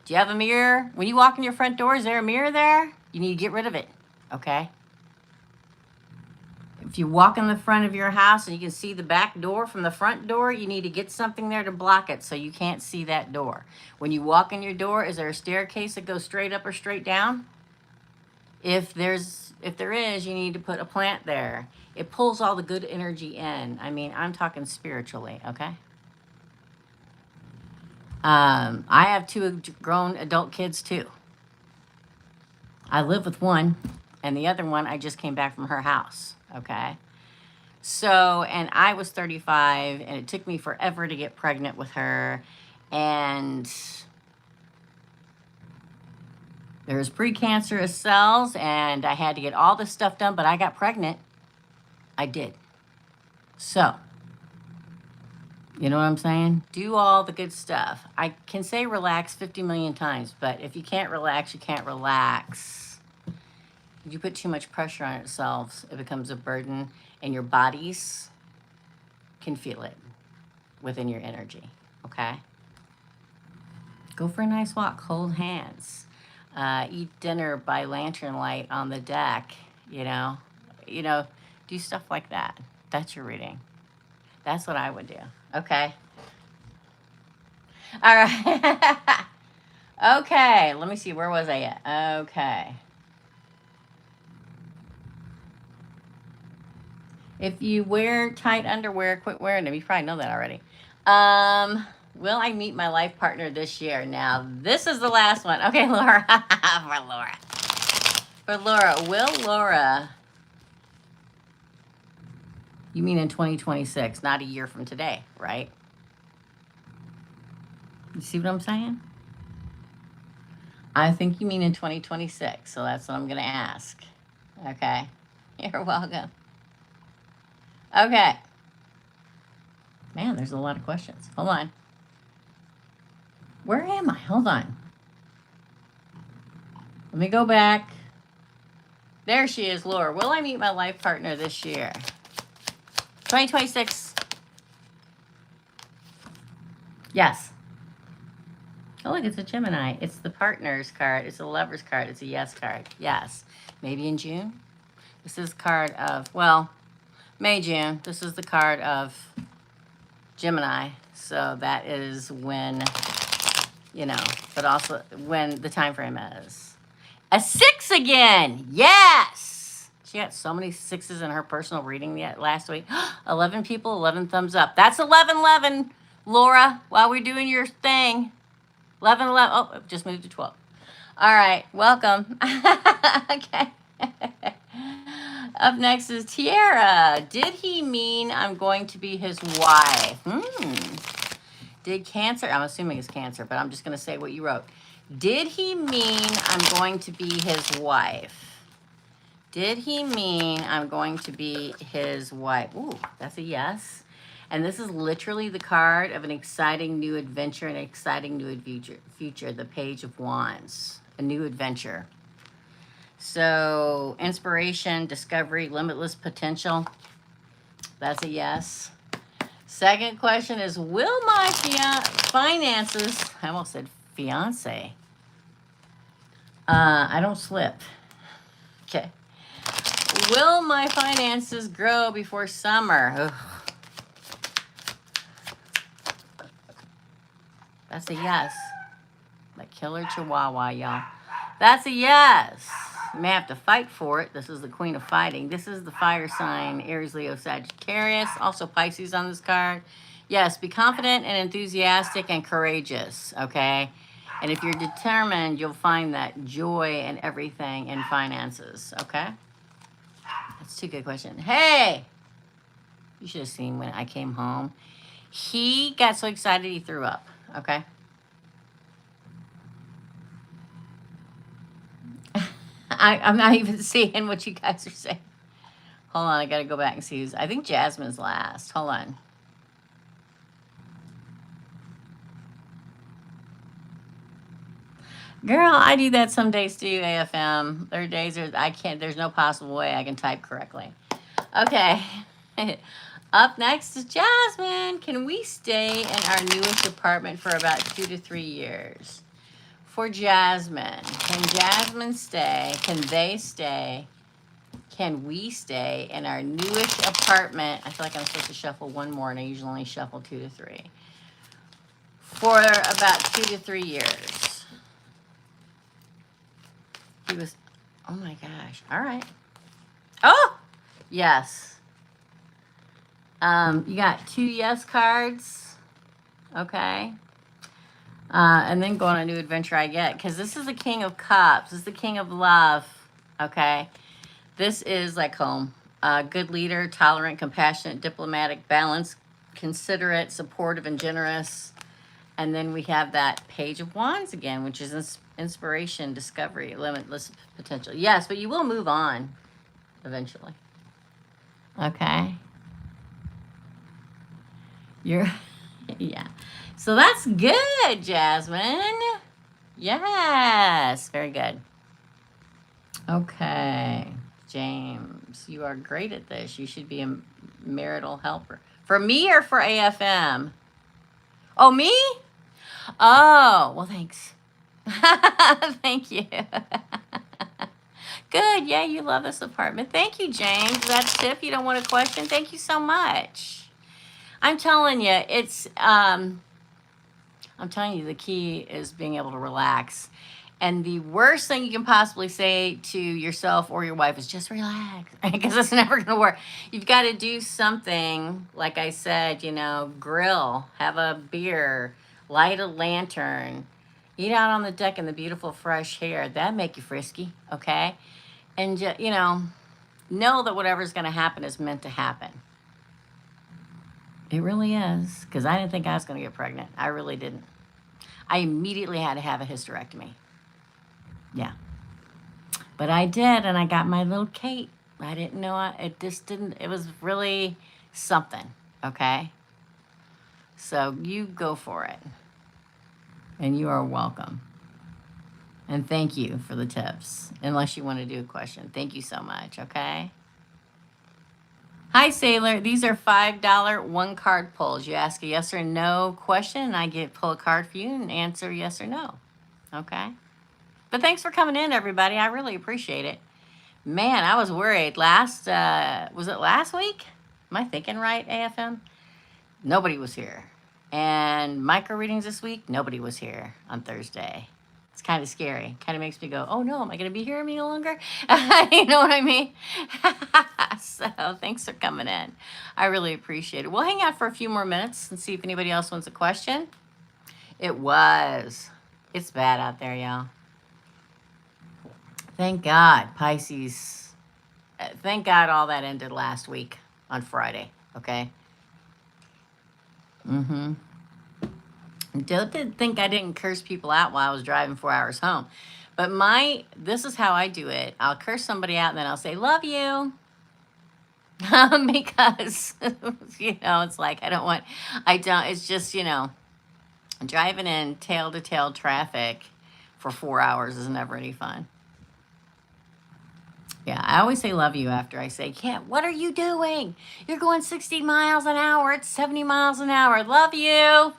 Do you have a mirror? When you walk in your front door, is there a mirror there? You need to get rid of it, okay? If you walk in the front of your house and you can see the back door from the front door, you need to get something there to block it so you can't see that door. When you walk in your door, is there a staircase that goes straight up or straight down? If there is, you need to put a plant there. It pulls all the good energy in. I mean, I'm talking spiritually, okay? I have 2 grown adult kids too. I live with one, and the other one, I just came back from her house, okay? So, and I was 35, and it took me forever to get pregnant with her, and there was precancerous cells, and I had to get all this stuff done, but I got pregnant. I did. So, you know what I'm saying? Do all the good stuff. I can say relax 50 million times, but if you can't relax, you can't relax. If you put too much pressure on itself, it becomes a burden, and your bodies can feel it within your energy, okay? Go for a nice walk, hold hands. Eat dinner by lantern light on the deck, you know, do stuff like that. That's your reading. That's what I would do. Okay. All right. Okay. Let me see. Where was I at? Okay. If you wear tight underwear, quit wearing them. You probably know that already. Will I meet my life partner this year? Now, this is the last one. Okay, Laura. For Laura. Will Laura... You mean in 2026, not a year from today, right? You see what I'm saying? I think you mean in 2026, so that's what I'm going to ask. Okay. You're welcome. Okay. Man, there's a lot of questions. Hold on. Where am I? Hold on. Let me go back. There she is, Laura. Will I meet my life partner this year? 2026. Yes. Oh, look, it's a Gemini. It's the partner's card. It's a lover's card. It's a yes card. Yes. Maybe in June. This is card of, well, May, June. This is the card of Gemini. So that is when, but also when the time frame is. A 6 again. Yes. She had so many 6s in her personal reading yet last week. 11 people, 11 thumbs up. That's 11, Laura, while we're doing your thing. 11. Oh, it just moved to 12. All right. Welcome. Okay. Up next is Tiara. Did he mean I'm going to be his wife? Did Cancer, I'm assuming it's Cancer, but I'm just going to say what you wrote. Did he mean I'm going to be his wife? Did he mean I'm going to be his wife? Ooh, that's a yes. And this is literally the card of an exciting new adventure, an exciting new future, the Page of Wands, a new adventure. So, inspiration, discovery, limitless potential. That's a yes. Second question is, will my finances, I almost said fiance. I don't slip. Okay. Will my finances grow before summer? Ugh. That's a yes. That killer chihuahua, y'all. That's a yes. You may have to fight for it. This is the Queen of Fighting. This is the fire sign, Aries, Leo, Sagittarius. Also Pisces on this card. Yes, be confident and enthusiastic and courageous, okay? And if you're determined, you'll find that joy and everything in finances, okay? That's 2 good questions. Hey! You should have seen when I came home. He got so excited he threw up, okay? I'm not even seeing what you guys are saying. Hold on, I got to go back and see who's... I think Jasmine's last. Hold on. Girl, I do that some days too, AFM. There are days I can't, there's no possible way I can type correctly. Okay. Up next is Jasmine. Can we stay in our newest apartment for about 2 to 3 years? For Jasmine, can Jasmine stay? Can they stay can we stay in our newish apartment? I feel like I'm supposed to shuffle one more, and I usually only shuffle 2 to 3. For about 2 to 3 years. He was, oh my gosh. All right. Oh, yes. You got 2 yes cards. Okay. And then go on a new adventure I get. Because this is the King of Cups. This is the King of Love. Okay. This is like home. Good leader, tolerant, compassionate, diplomatic, balanced, considerate, supportive, and generous. And then we have that Page of Wands again, which is inspiration, discovery, limitless potential. Yes, but you will move on eventually. Okay. You're, yeah. So that's good, Jasmine. Yes, very good. Okay, James, you are great at this. You should be a marital helper. For me or for AFM? Oh, me? Oh, well, thanks. Thank you. Good. Yeah, you love this apartment. Thank you, James. That's tip. You don't want a question? Thank you so much. I'm telling you, I'm telling you, the key is being able to relax. And the worst thing you can possibly say to yourself or your wife is just relax, because it's never going to work. You've got to do something, like I said, grill, have a beer, light a lantern, eat out on the deck in the beautiful fresh air. That'd make you frisky, okay? And, know that whatever's going to happen is meant to happen. It really is, because I didn't think I was going to get pregnant. I really didn't. I immediately had to have a hysterectomy. Yeah. But I did, and I got my little Kate. I didn't know it was really something, okay? So you go for it. And you are welcome. And thank you for the tips, unless you want to do a question. Thank you so much, okay? Hi, Sailor. These are $5 one-card pulls. You ask a yes or no question, and I pull a card for you and answer yes or no, okay? But thanks for coming in, everybody. I really appreciate it. Man, I was worried. Was it last week? Am I thinking right, AFM? Nobody was here. And micro readings this week, nobody was here on Thursday. It's kind of scary. Kind of makes me go, oh no, am I going to be here any longer? You know what I mean? So thanks for coming in. I really appreciate it. We'll hang out for a few more minutes and see if anybody else wants a question. It was. It's bad out there, y'all. Thank God, Pisces. Thank God all that ended last week on Friday, okay? Mm-hmm. Don't think I didn't curse people out while I was driving 4 hours home. But this is how I do it. I'll curse somebody out and then I'll say, love you. Because, it's like, it's just, driving in tail-to-tail traffic for 4 hours is never any fun. Yeah, I always say love you after I say, what are you doing? You're going 60 miles an hour. It's 70 miles an hour. Love you.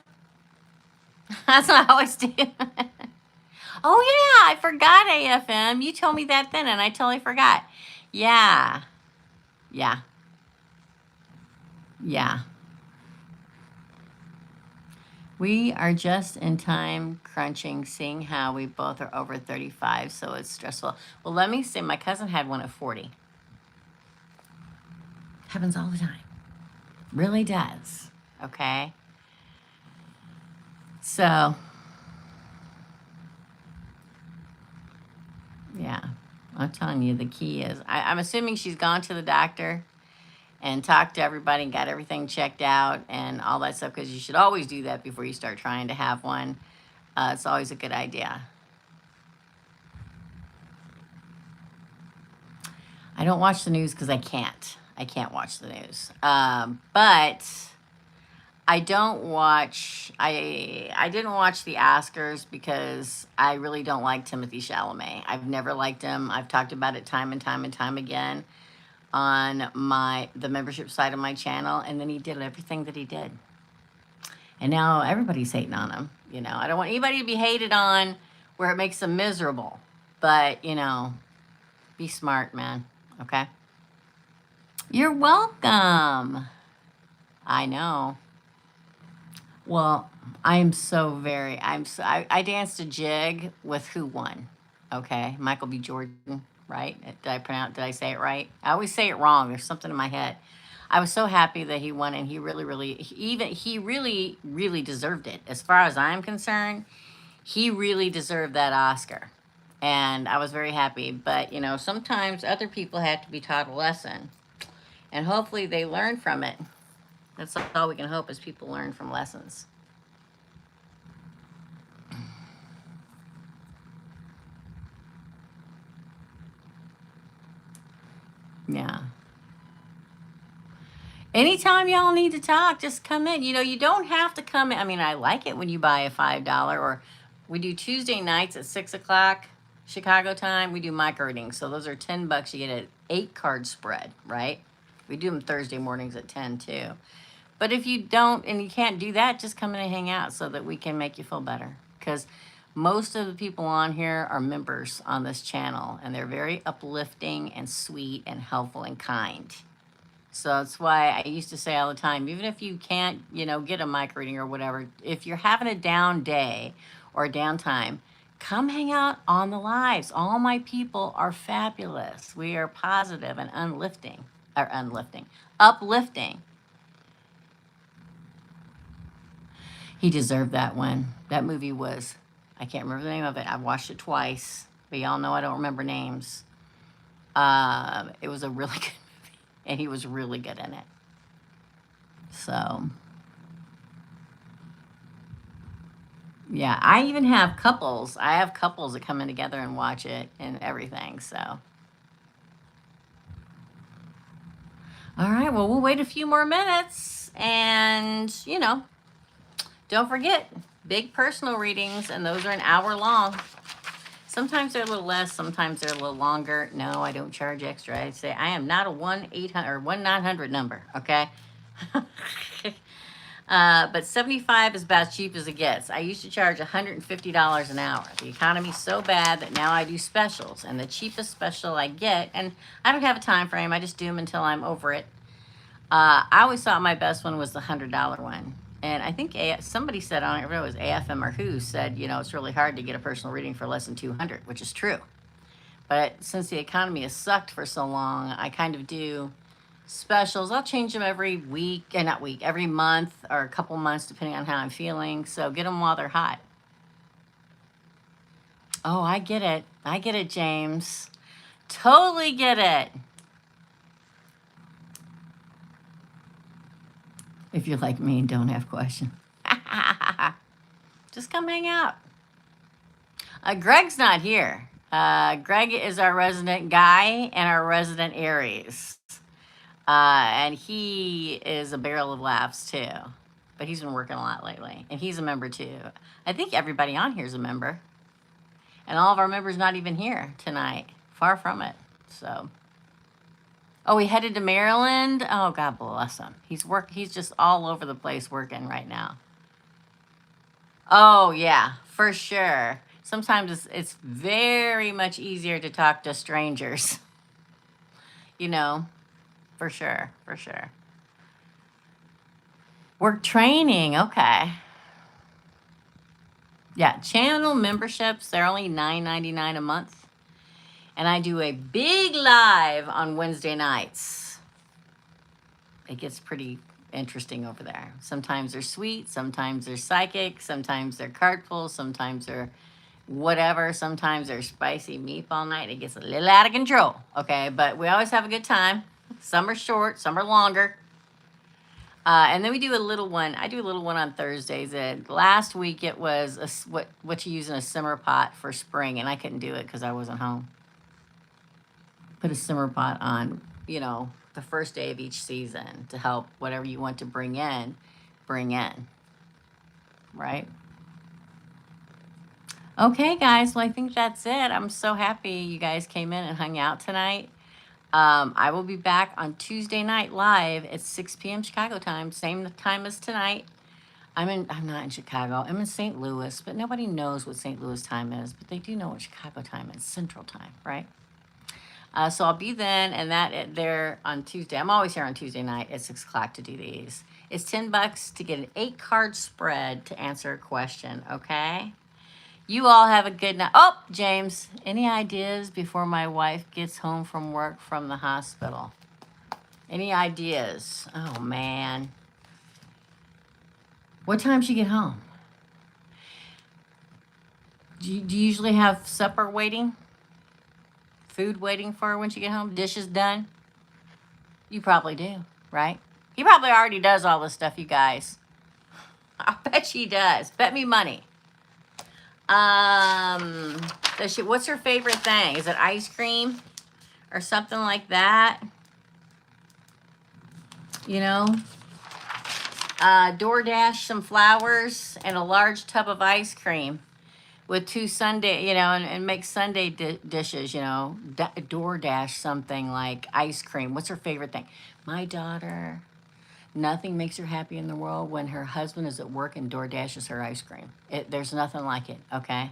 That's what I always do. Oh, yeah, I forgot, AFM. You told me that then, and I totally forgot. Yeah. Yeah. Yeah. We are just in time crunching, seeing how we both are over 35, so it's stressful. Well, let me say, my cousin had one at 40. Happens all the time. Really does. Okay? So, yeah, I'm telling you, the key is, I'm assuming she's gone to the doctor and talked to everybody and got everything checked out and all that stuff, because you should always do that before you start trying to have one. It's always a good idea. I don't watch the news because I can't. I can't watch the news. But I don't watch, I didn't watch the Oscars because I really don't like Timothée Chalamet. I've never liked him. I've talked about it time and time and time again on the membership side of my channel, and then he did everything that he did. And now everybody's hating on him. I don't want anybody to be hated on where it makes them miserable. But, be smart, man. Okay? You're welcome. I know. Well, I danced a jig with who won? Okay, Michael B. Jordan, right? Did I say it right? I always say it wrong. There's something in my head. I was so happy that he won, and he really, really deserved it. As far as I'm concerned, he really deserved that Oscar. And I was very happy. But, sometimes other people have to be taught a lesson. And hopefully they learn from it. That's all we can hope is people learn from lessons. Yeah. Anytime y'all need to talk, just come in. You don't have to come in. I mean, I like it when you buy a $5 or we do Tuesday nights at 6 o'clock Chicago time. We do micro readings. So those are $10. You get an 8 card spread, right? We do them Thursday mornings at 10 too. But if you don't and you can't do that, just come in and hang out so that we can make you feel better. Because most of the people on here are members on this channel, and they're very uplifting and sweet and helpful and kind. So that's why I used to say all the time, even if you can't, get a mic reading or whatever, if you're having a down day or downtime, come hang out on the lives. All my people are fabulous. We are positive and uplifting. He deserved that one. That movie was, I can't remember the name of it. I've watched it twice, but y'all know I don't remember names. It was a really good movie, and he was really good in it. So, yeah, I even have couples. I have couples that come in together and watch it and everything. So, all right, well, we'll wait a few more minutes. And, don't forget, big personal readings, and those are an hour long. Sometimes they're a little less, sometimes they're a little longer. No, I don't charge extra. I say I am not a 1-800 or 1-900 number, okay? But 75 is about as cheap as it gets. I used to charge $150 an hour. The economy's so bad that now I do specials, and the cheapest special I get, and I don't have a time frame. I just do them until I'm over it. I always thought my best one was the $100 one. And I think somebody said on it, I don't know if it was AFM or who said, it's really hard to get a personal reading for less than $200, which is true. But since the economy has sucked for so long, I kind of do specials. I'll change them every every month or a couple months, depending on how I'm feeling. So get them while they're hot. Oh, I get it. I get it, James. Totally get it. If you're like me and don't have questions. Just come hang out. Greg's not here. Greg is our resident guy and our resident Aries. And he is a barrel of laughs too. But he's been working a lot lately. And he's a member too. I think everybody on here is a member. And all of our members not even here tonight. Far from it. So. Oh, he headed to Maryland? Oh, God bless him. He's just all over the place working right now. Oh, yeah, for sure. Sometimes it's very much easier to talk to strangers. For sure, for sure. Work training, okay. Yeah, channel memberships, they're only $9.99 a month. And I do a big live on Wednesday nights. It gets pretty interesting over there. Sometimes they're sweet, sometimes they're psychic, sometimes they're card pulls, sometimes they're whatever, sometimes they're spicy meatball night. It gets a little out of control, okay? But we always have a good time. Some are short, some are longer. And then we do a little one. I do a little one on Thursdays. Last week it was what you use in a simmer pot for spring, and I couldn't do it because I wasn't home. Put a simmer pot on, the first day of each season to help whatever you want to bring in, right? Okay, guys, well, I think that's it. I'm so happy you guys came in and hung out tonight. I will be back on Tuesday night live at 6 p.m. Chicago time, same time as tonight. I'm not in Chicago. I'm in St. Louis, but nobody knows what St. Louis time is, but they do know what Chicago time is, Central time, right? So I'll be then and there on Tuesday. I'm always here on Tuesday night at 6 o'clock to do these. It's $10 to get an 8-card spread to answer a question, okay? You all have a good night. Oh, James, any ideas before my wife gets home from work from the hospital? Any ideas? Oh, man. What time she get home? Do you usually have supper waiting? Food waiting for her when she get home? Dishes done? You probably do, right? He probably already does all this stuff, you guys. I bet she does. Bet me money. What's her favorite thing? Is it ice cream or something like that? You know, DoorDash some flowers and a large tub of ice cream with 2 sundae, and make sundae dishes, DoorDash something like ice cream. What's her favorite thing? My daughter, nothing makes her happy in the world when her husband is at work and DoorDashes her ice cream. There's nothing like it, okay?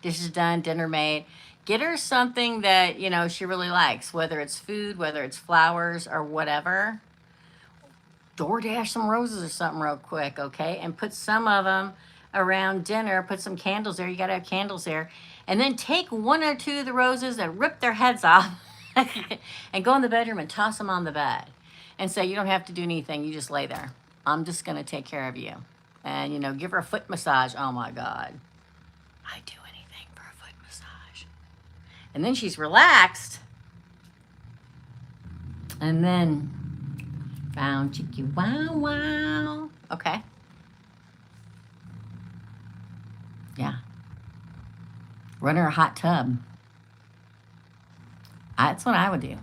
Dishes done, dinner made. Get her something that, she really likes, whether it's food, whether it's flowers or whatever. DoorDash some roses or something real quick, okay? And put some of them around dinner. Put some candles there. You got to have candles there. And then take 1 or 2 of the roses and rip their heads off and go in the bedroom and toss them on the bed. And say, you don't have to do anything. You just lay there. I'm just going to take care of you. And, give her a foot massage. Oh, my God. I'd do anything for a foot massage. And then she's relaxed. And then... found chicky wow wow. Okay. Yeah. Run her a hot tub. That's what I would do.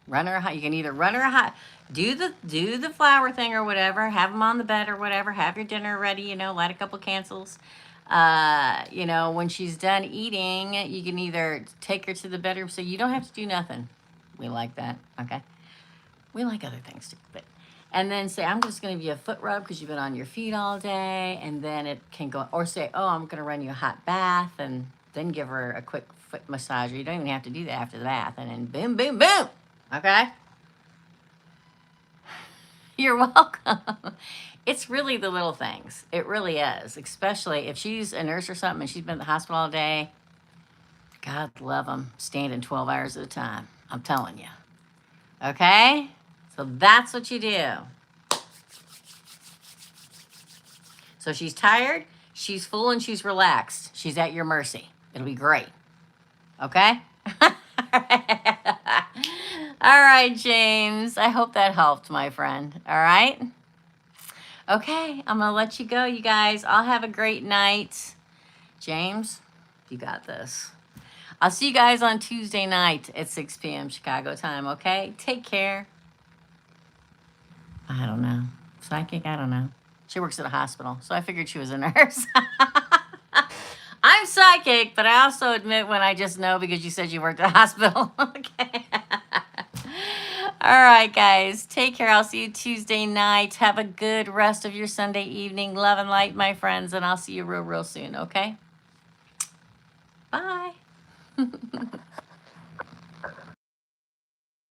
Run her a hot. You can either run her a hot. Do the flower thing or whatever. Have them on the bed or whatever. Have your dinner ready. Light a couple candles. When she's done eating, you can either take her to the bedroom so you don't have to do nothing. We like that. Okay. We like other things too, and then say, I'm just going to give you a foot rub because you've been on your feet all day, and then it can go, or say, oh, I'm going to run you a hot bath, and then give her a quick foot massage. You don't even have to do that after the bath, and then boom, boom, boom, okay? You're welcome. It's really the little things. It really is, especially if she's a nurse or something and she's been at the hospital all day. God love them, standing 12 hours at a time. I'm telling you. Okay? So that's what you do. So she's tired, she's full, and she's relaxed. She's at your mercy. It'll be great. Okay? All right, James. I hope that helped, my friend. All right? Okay, I'm going to let you go, you guys. I'll have a great night. James, you got this. I'll see you guys on Tuesday night at 6 p.m. Chicago time, okay? Take care. I don't know. Psychic? I don't know. She works at a hospital, so I figured she was a nurse. I'm psychic, but I also admit when I just know because you said you worked at a hospital. Okay. All right, guys. Take care. I'll see you Tuesday night. Have a good rest of your Sunday evening. Love and light, my friends, and I'll see you real, real soon, okay? Bye.